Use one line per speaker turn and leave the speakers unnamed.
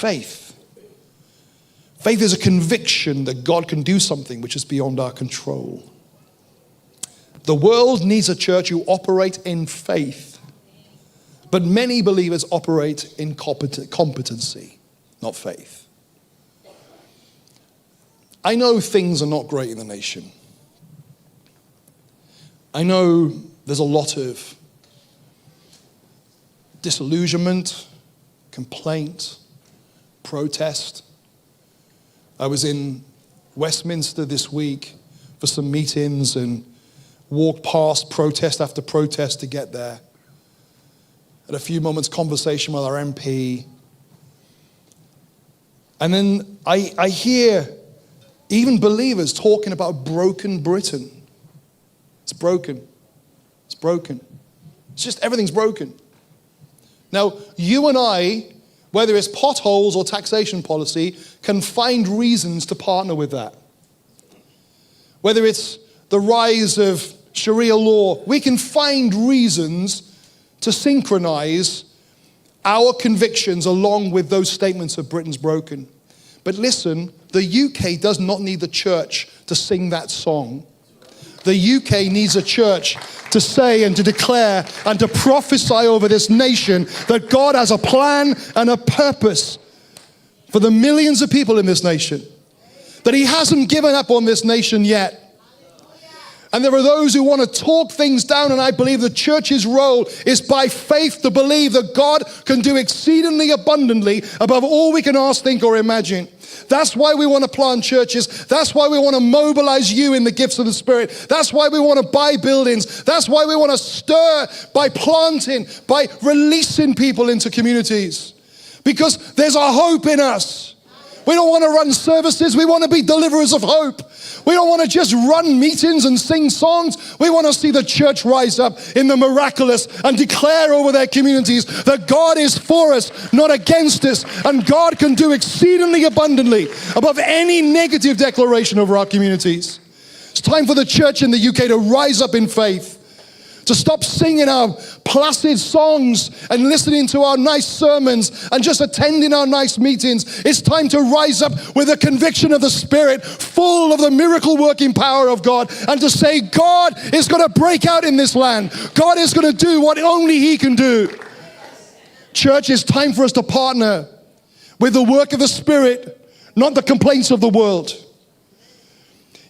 faith. Faith is a conviction that God can do something which is beyond our control. The world needs a church who operate in faith, but many believers operate in competency, not faith. I know things are not great in the nation. I know there's a lot of disillusionment, complaint, protest. I was in Westminster this week for some meetings and walked past protest after protest to get there. Had a few moments conversation with our MP. And then I hear even believers talking about broken Britain. It's broken. It's broken. It's just everything's broken. Now, you and I, whether it's potholes or taxation policy, can find reasons to partner with that. Whether it's the rise of Sharia law, we can find reasons to synchronize our convictions along with those statements of Britain's broken. But listen, the UK does not need the church to sing that song. The UK needs a church to say and to declare and to prophesy over this nation that God has a plan and a purpose for the millions of people in this nation. That he hasn't given up on this nation yet. And there are those who want to talk things down, and I believe the church's role is by faith to believe that God can do exceedingly abundantly above all we can ask, think, or imagine. That's why we want to plant churches. That's why we want to mobilize you in the gifts of the Spirit. That's why we want to buy buildings. That's why we want to stir by planting, by releasing people into communities. Because there's a hope in us. We don't want to run services. We want to be deliverers of hope. We don't want to just run meetings and sing songs. We want to see the church rise up in the miraculous and declare over their communities that God is for us, not against us. And God can do exceedingly abundantly above any negative declaration over our communities. It's time for the church in the UK to rise up in faith. To stop singing our placid songs and listening to our nice sermons and just attending our nice meetings. It's time to rise up with a conviction of the Spirit, full of the miracle working power of God, and to say, God is going to break out in this land. God is going to do what only he can do. Church, it's time for us to partner with the work of the Spirit, not the complaints of the world.